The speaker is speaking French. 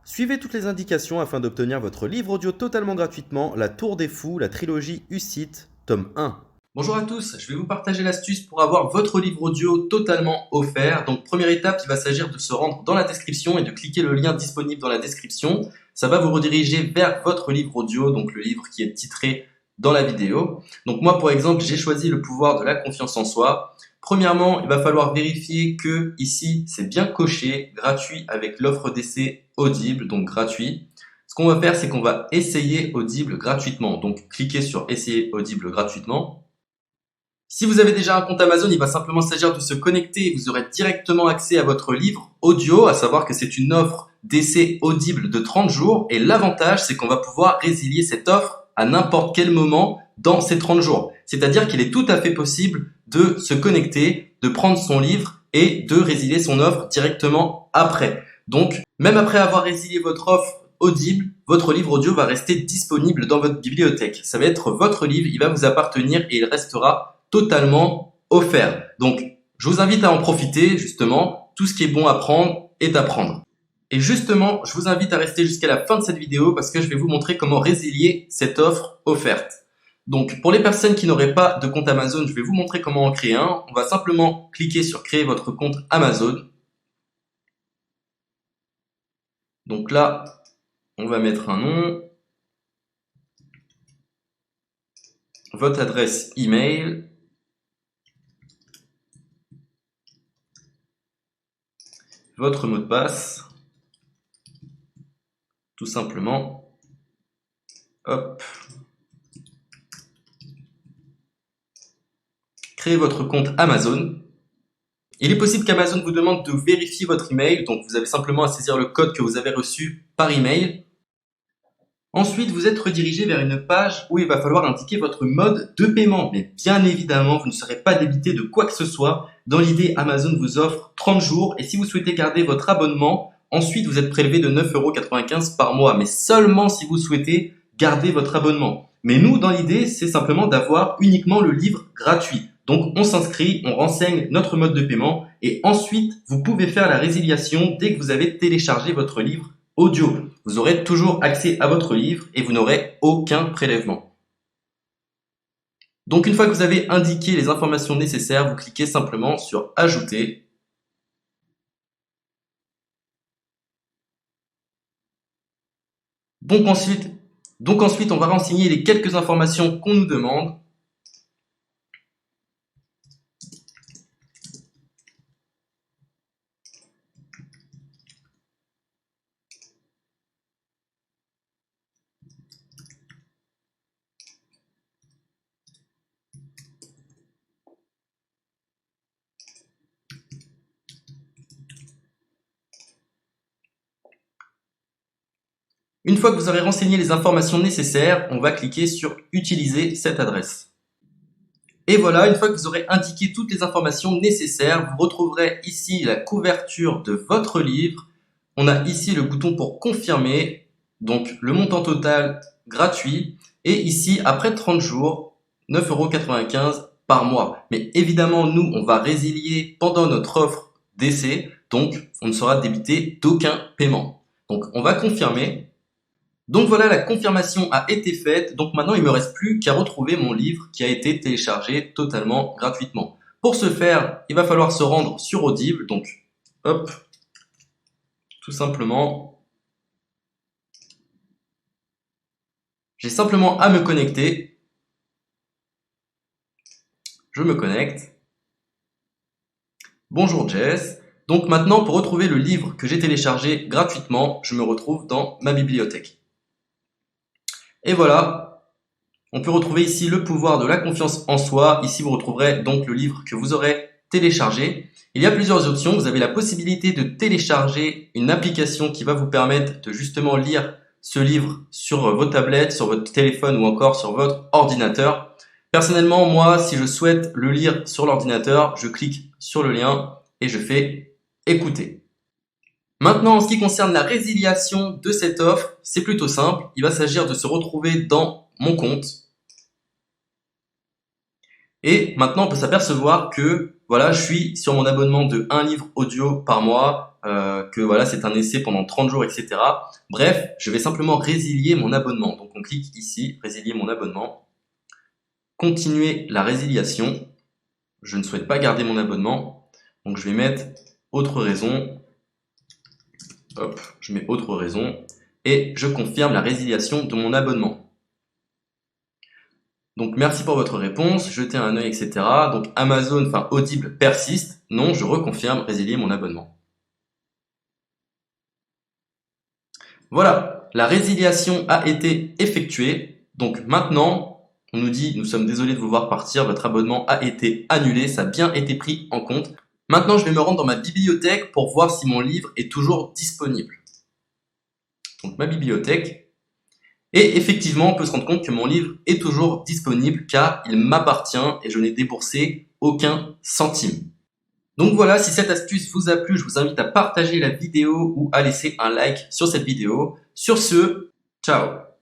Suivez toutes les indications afin d'obtenir votre livre audio totalement gratuitement, La Tour des Fous, la trilogie Hucite, tome 1. Bonjour à tous, je vais vous partager l'astuce pour avoir votre livre audio totalement offert. Donc première étape, il va s'agir de se rendre dans la description et de cliquer le lien disponible dans la description. Ça va vous rediriger vers votre livre audio, donc le livre qui est titré dans la vidéo. Donc moi par exemple, j'ai choisi le pouvoir de la confiance en soi. Premièrement, il va falloir vérifier que ici c'est bien coché, gratuit avec l'offre d'essai Audible, donc gratuit. Ce qu'on va faire, c'est qu'on va essayer Audible gratuitement. Donc cliquez sur essayer Audible gratuitement. Si vous avez déjà un compte Amazon, il va simplement s'agir de se connecter et vous aurez directement accès à votre livre audio, à savoir que c'est une offre d'essai Audible de 30 jours et l'avantage c'est qu'on va pouvoir résilier cette offre à n'importe quel moment dans ces 30 jours. C'est-à-dire qu'il est tout à fait possible de se connecter, de prendre son livre et de résilier son offre directement après. Donc, même après avoir résilié votre offre Audible, votre livre audio va rester disponible dans votre bibliothèque. Ça va être votre livre, il va vous appartenir et il restera totalement offert. Donc, je vous invite à en profiter, justement. Tout ce qui est bon à prendre est à prendre. Et justement, je vous invite à rester jusqu'à la fin de cette vidéo parce que je vais vous montrer comment résilier cette offre offerte. Donc, pour les personnes qui n'auraient pas de compte Amazon, je vais vous montrer comment en créer un. On va simplement cliquer sur créer votre compte Amazon. Donc là, on va mettre un nom, votre adresse email, votre mot de passe, tout simplement. Hop. Créez votre compte Amazon. Il est possible qu'Amazon vous demande de vérifier votre email, donc vous avez simplement à saisir le code que vous avez reçu par email. Ensuite, vous êtes redirigé vers une page où il va falloir indiquer votre mode de paiement. Mais bien évidemment, vous ne serez pas débité de quoi que ce soit. Dans l'idée, Amazon vous offre 30 jours et si vous souhaitez garder votre abonnement, ensuite vous êtes prélevé de 9,95 € par mois, mais seulement si vous souhaitez garder votre abonnement. Mais nous, dans l'idée, c'est simplement d'avoir uniquement le livre gratuit. Donc on s'inscrit, on renseigne notre mode de paiement et ensuite vous pouvez faire la résiliation dès que vous avez téléchargé votre livre audio. Vous aurez toujours accès à votre livre et vous n'aurez aucun prélèvement. Donc une fois que vous avez indiqué les informations nécessaires, vous cliquez simplement sur ajouter. Donc ensuite, on va renseigner les quelques informations qu'on nous demande. Une fois que vous aurez renseigné les informations nécessaires, on va cliquer sur « Utiliser cette adresse ». Et voilà, une fois que vous aurez indiqué toutes les informations nécessaires, vous retrouverez ici la couverture de votre livre. On a ici le bouton pour confirmer, donc le montant total gratuit. Et ici, après 30 jours, 9,95 € par mois. Mais évidemment, nous, on va résilier pendant notre offre d'essai, donc on ne sera débité d'aucun paiement. Donc on va confirmer. Donc voilà, la confirmation a été faite, donc maintenant il ne me reste plus qu'à retrouver mon livre qui a été téléchargé totalement gratuitement. Pour ce faire, il va falloir se rendre sur Audible, donc hop, tout simplement, j'ai simplement à me connecter, je me connecte, bonjour Jess, donc maintenant pour retrouver le livre que j'ai téléchargé gratuitement, je me retrouve dans ma bibliothèque. Et voilà, on peut retrouver ici le pouvoir de la confiance en soi. Ici, vous retrouverez donc le livre que vous aurez téléchargé. Il y a plusieurs options. Vous avez la possibilité de télécharger une application qui va vous permettre de justement lire ce livre sur vos tablettes, sur votre téléphone ou encore sur votre ordinateur. Personnellement, moi, si je souhaite le lire sur l'ordinateur, je clique sur le lien et je fais écouter. Maintenant, en ce qui concerne la résiliation de cette offre, c'est plutôt simple. Il va s'agir de se retrouver dans mon compte. Et maintenant, on peut s'apercevoir que voilà, je suis sur mon abonnement de 1 livre audio par mois que voilà, c'est un essai pendant 30 jours, etc. Bref, je vais simplement résilier mon abonnement. Donc on clique ici, résilier mon abonnement. Continuer la résiliation. Je ne souhaite pas garder mon abonnement. Donc je vais mettre autre raison. Hop, je mets autre raison. Et je confirme la résiliation de mon abonnement. Donc merci pour votre réponse, jetez un œil, etc. Donc Amazon, enfin Audible persiste. Non, je reconfirme, résilier mon abonnement. Voilà, la résiliation a été effectuée. Donc maintenant, on nous dit, nous sommes désolés de vous voir partir, votre abonnement a été annulé, ça a bien été pris en compte. Maintenant, je vais me rendre dans ma bibliothèque pour voir si mon livre est toujours disponible. Donc ma bibliothèque. Et effectivement, on peut se rendre compte que mon livre est toujours disponible car il m'appartient et je n'ai déboursé aucun centime. Donc voilà, si cette astuce vous a plu, je vous invite à partager la vidéo ou à laisser un like sur cette vidéo. Sur ce, ciao!